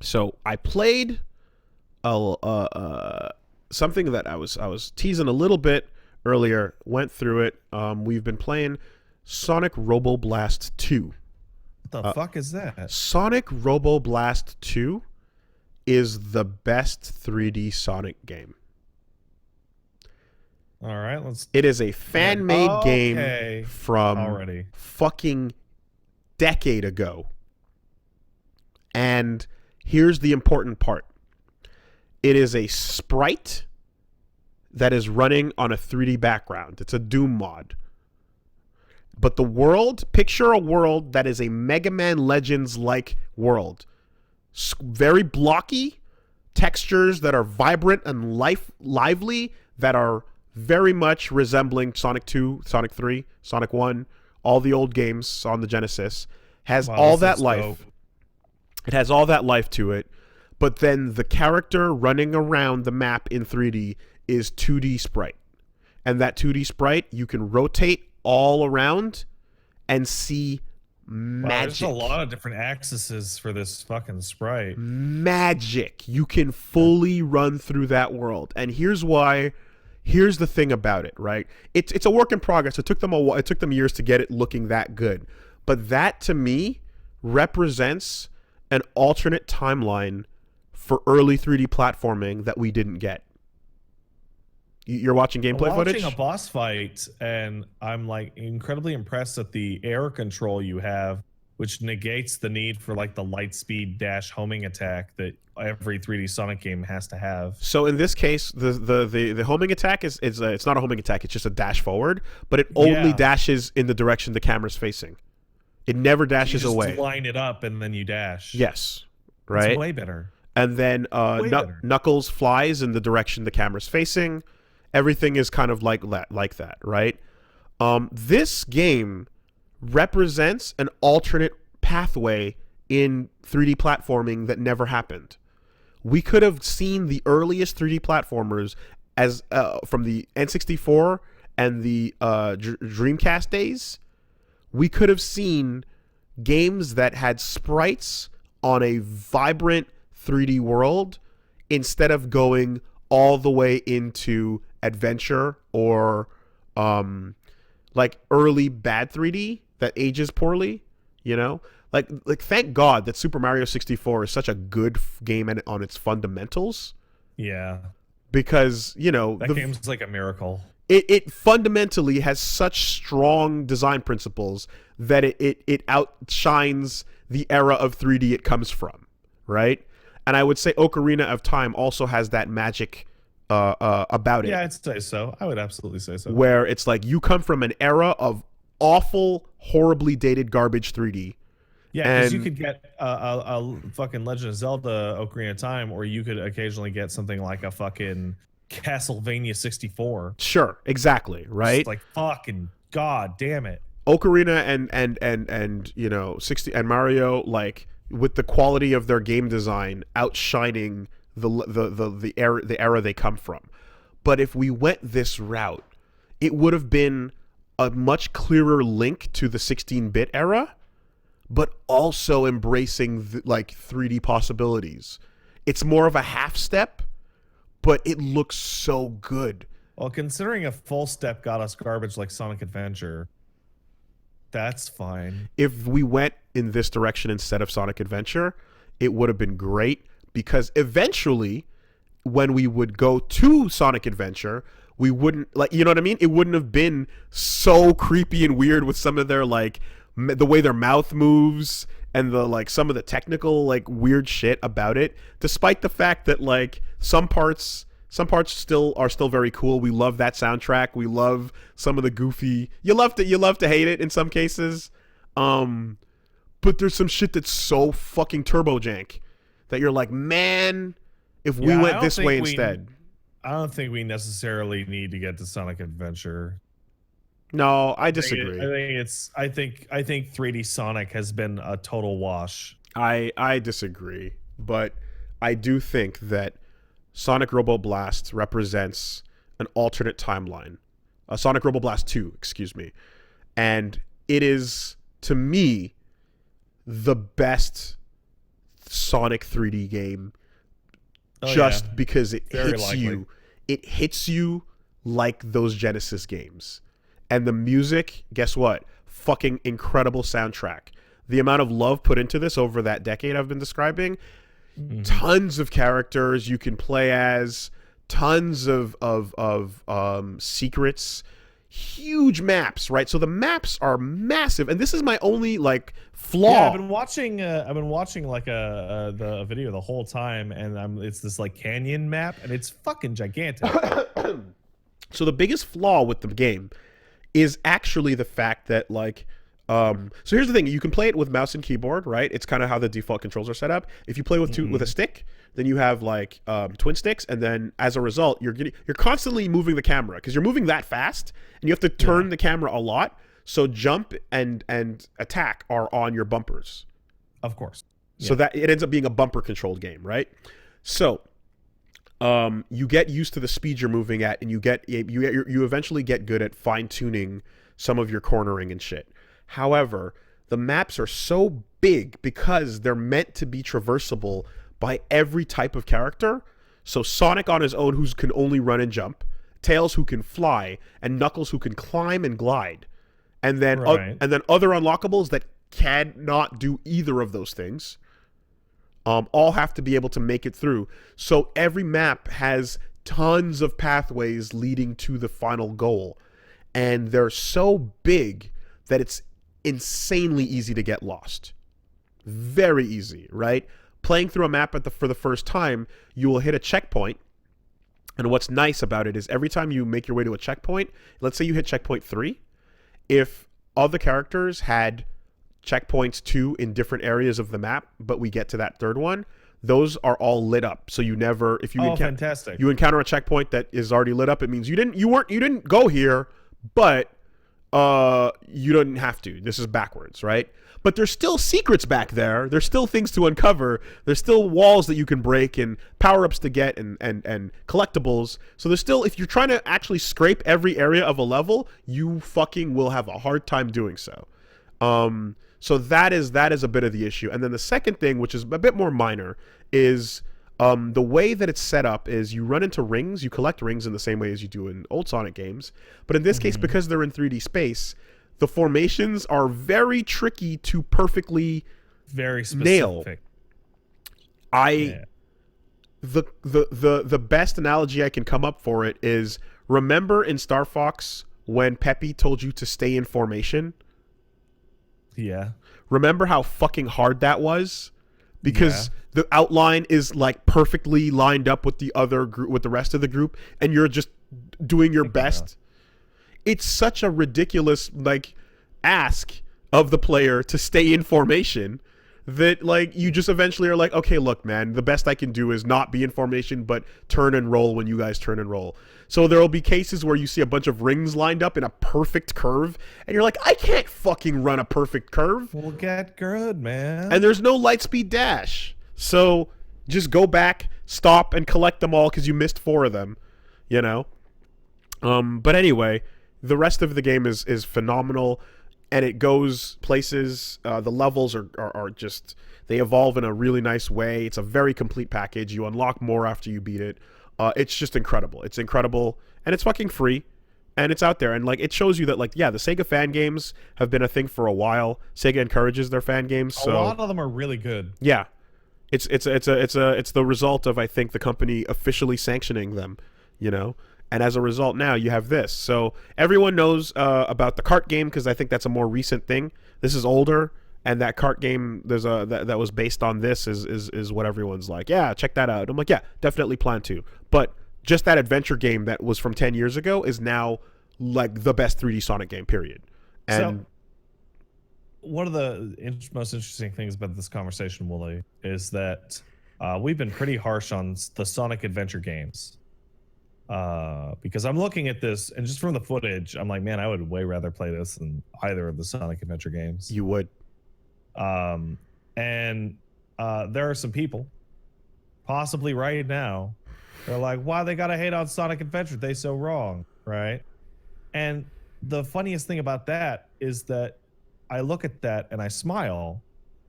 So I played something that I was teasing a little bit earlier. Went through it. We've been playing Sonic Robo Blast 2. What the fuck is that? Sonic Robo Blast 2 is the best 3D Sonic game. All right, let's. It is a fan-made game Okay. from Already. fucking decade ago. And here's the important part. It is a sprite that is running on a 3D background. It's a Doom mod. But the world, picture a world that is a Mega Man Legends-like world. Very blocky, textures that are vibrant and lively, that are very much resembling Sonic 2, Sonic 3, Sonic 1, all the old games on the Genesis. Has all that life. Dope. It has all that life to it. But then the character running around the map in 3D is 2D sprite. And that 2D sprite, you can rotate all around and see magic. There's a lot of different axes for this fucking sprite. Magic. You can fully run through that world. And here's why. Here's the thing about it, right? It's a work in progress. It took them years to get it looking that good. But that, to me, represents an alternate timeline for early 3D platforming that we didn't get. You're watching gameplay footage? I'm watching a boss fight, and I'm like incredibly impressed at the air control you have, which negates the need for like the light speed dash homing attack that every 3D Sonic game has to have. So in this case, the homing attack is it's not a homing attack. It's just a dash forward, but it only dashes in the direction the camera's facing. It never dashes you just away. Line it up and then you dash. Yes, right. It's way better. And then better. Knuckles flies in the direction the camera's facing. Everything is kind of like that, right? This game represents an alternate pathway in 3D platforming that never happened. We could have seen the earliest 3D platformers as from the N64 and the Dreamcast days. We could have seen games that had sprites on a vibrant 3D world instead of going all the way into adventure or like early bad 3D that ages poorly, you know? Like thank God that Super Mario 64 is such a good game on its fundamentals. Yeah. Because, you know, that game's like a miracle. It fundamentally has such strong design principles that it outshines the era of 3D it comes from, right? And I would say Ocarina of Time also has that magic about it. Yeah, I'd say so. I would absolutely say so. Where it's like you come from an era of awful, horribly dated garbage 3D. Yeah, because you could get a fucking Legend of Zelda Ocarina of Time, or you could occasionally get something like a fucking Castlevania 64. Sure, exactly, right? It's like fucking god damn it. Ocarina and you know 60 and Mario, like with the quality of their game design outshining the era they come from. But if we went this route, it would have been a much clearer link to the 16-bit era, but also embracing like 3D possibilities. It's more of a half step, but it looks so good. Well, considering a full step got us garbage like Sonic Adventure, that's fine. If we went in this direction instead of Sonic Adventure, it would have been great, because eventually when we would go to Sonic Adventure, we wouldn't, like, you know what I mean? It wouldn't have been so creepy and weird with some of their, like, the way their mouth moves and the, like, some of the technical, like, weird shit about it, despite the fact that, like, some parts are still very cool. We love that soundtrack. We love some of the goofy, you love to hate it in some cases. But there's some shit that's so fucking turbo jank that you're like, man, if we went this way instead. I don't think we necessarily need to get to Sonic Adventure. No, I disagree. I think 3D Sonic has been a total wash. I disagree, but I do think that Sonic Robo Blast represents an alternate timeline. Sonic Robo Blast 2, excuse me. And it is, to me, the best Sonic 3D game Oh, just yeah. because it Very hits likely. you. It hits you like those Genesis games. And the music, guess what? Fucking incredible soundtrack. The amount of love put into this over that decade I've been describing, Hmm. tons of characters you can play as, tons of secrets, huge maps, right? So the maps are massive, and this is my only like Yeah, flaw. I've been watching like a video the whole time, and it's this like canyon map, and it's fucking gigantic. So the biggest flaw with the game is actually the fact that like so here's the thing, you can play it with mouse and keyboard, right? It's kind of how the default controls are set up. If you play with with a Hmm. stick, then you have like twin sticks, and then as a result you're constantly moving the camera because you're moving that fast, and you have to turn Yeah, the camera a lot. So jump and attack are on your bumpers, of course. so Yeah. that it ends up being a bumper controlled game, right? So you get used to the speed you're moving at, and you eventually get good at fine tuning some of your cornering and shit. However, the maps are so big because they're meant to be traversable by every type of character. So Sonic on his own, who can only run and jump, Tails who can fly, and Knuckles who can climb and glide, Right. and then other unlockables that cannot do either of those things. All have to be able to make it through. So every map has tons of pathways leading to the final goal, and they're so big that it's insanely easy to get lost. Very easy, right? Playing through a map for the first time, you will hit a checkpoint. And what's nice about it is every time you make your way to a checkpoint, let's say you hit checkpoint 3, if other characters had checkpoints 2 in different areas of the map, but we get to that third one, those are all lit up. So you never, if Oh, fantastic. you encounter a checkpoint that is already lit up, it means you didn't go here, but you didn't have to. This is backwards, right? But there's still secrets back there. There's still things to uncover. There's still walls that you can break and power-ups to get and collectibles. So there's still, if you're trying to actually scrape every area of a level, you fucking will have a hard time doing so. So that is a bit of the issue. And then the second thing, which is a bit more minor, is the way that it's set up is you run into rings, you collect rings in the same way as you do in old Sonic games. But in this case, because they're in 3D space, the formations are very tricky to perfectly Very nail. specific. I Yeah. the best analogy I can come up for it is, remember in Star Fox when Peppy told you to stay in formation? Yeah. Remember how fucking hard that was? Because the outline is like perfectly lined up with the other group, with the rest of the group, and you're just doing your best. It's such a ridiculous like ask of the player to stay in formation that like you just eventually are like, okay, look, man, the best I can do is not be in formation, but turn and roll when you guys turn and roll. So there will be cases where you see a bunch of rings lined up in a perfect curve, and you're like, I can't fucking run a perfect curve, We'll get good, man. and there's no light speed dash. So just go back, stop, and collect them all because you missed 4 of them, you know. But anyway, the rest of the game is phenomenal, and it goes places. The levels are just, they evolve in a really nice way. It's a very complete package. You unlock more after you beat it. It's just incredible. It's incredible, and it's fucking free, and it's out there. And like, it shows you that like, yeah, the Sega fan games have been a thing for a while. Sega encourages their fan games, so A lot of them are really good. yeah, it's the result of, I think, the company officially sanctioning them, you know. And as a result, now you have this. So everyone knows about the kart game because I think that's a more recent thing. This is older, and that kart game that was based on this is what everyone's like. Yeah, check that out. I'm like, yeah, definitely plan to. But just that adventure game that was from 10 years ago is now like the best 3D Sonic game. Period. And So one of the most interesting things about this conversation, Wooly, is that we've been pretty harsh on the Sonic adventure games. Because I'm looking at this, and just from the footage, I'm like, man, I would way rather play this than either of the Sonic adventure games. you would. And there are some people, possibly right now, they're like, why they gotta hate on Sonic Adventure? They so wrong, right? And the funniest thing about that is that I look at that and I smile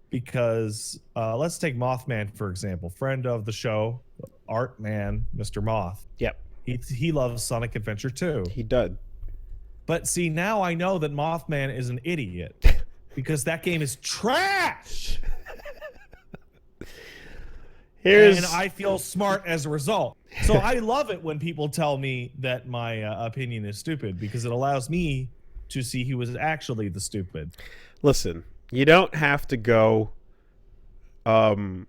because let's take Mothman for example, friend of the show, Art Man, Mr. Moth. Yep. He loves Sonic Adventure 2. He did. But see, now I know that Mothman is an idiot because that game is trash. And I feel smart as a result. So I love it when people tell me that my opinion is stupid because it allows me to see who was actually the stupid. Listen, you don't have to go. You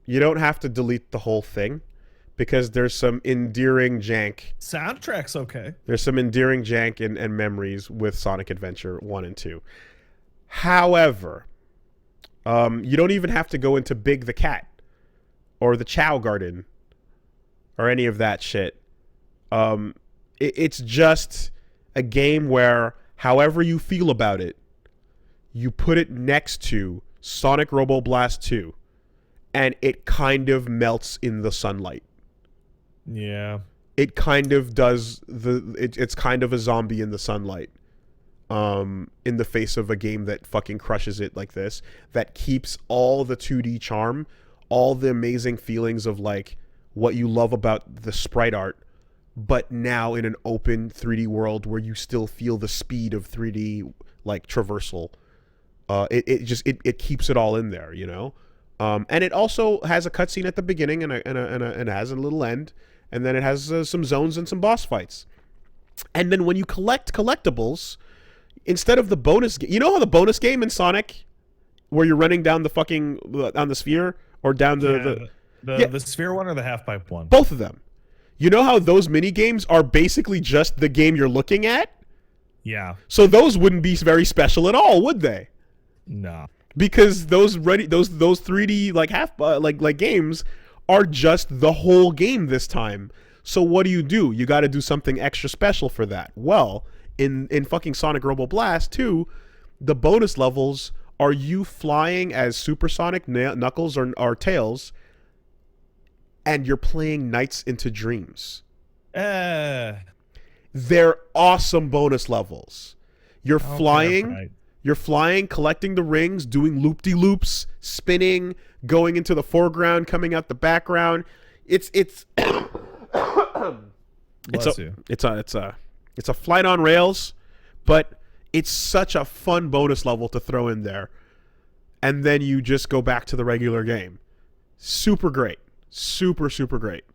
don't have to delete the whole thing because there's some endearing jank. Soundtrack's okay. There's some endearing jank and memories with Sonic Adventure 1 and 2. However, you don't even have to go into Big the Cat or the Chow Garden or any of that shit. It's just a game where, however you feel about it, you put it next to Sonic Robo Blast 2, and it kind of melts in the sunlight. Yeah. It kind of does it's kind of a zombie in the sunlight. In the face of a game that fucking crushes it like this, that keeps all the 2D charm, all the amazing feelings of like what you love about the sprite art, but now in an open 3D world where you still feel the speed of 3D like traversal. It keeps it all in there, you know. And it also has a cutscene at the beginning and it has a little end, and then it has some zones and some boss fights. And then when you collect collectibles, instead of the bonus, you know how the bonus game in Sonic, where you're running down the fucking on the sphere or down the sphere one or the half pipe one? Both of them. You know how those mini games are basically just the game you're looking at? Yeah. So those wouldn't be very special at all, would they? No. Because those 3D like like games are just the whole game this time. So what do? You got to do something extra special for that. Well, in fucking Sonic Robo Blast 2, the bonus levels are you flying as Supersonic, Knuckles, or Tails, and you're playing Nights into Dreams. They're awesome bonus levels. You're flying. Right. You're flying, collecting the rings, doing loop-de-loops, spinning, going into the foreground, coming out the background. It's a flight on rails, but it's such a fun bonus level to throw in there. And then you just go back to the regular game. Super great. Super, super great.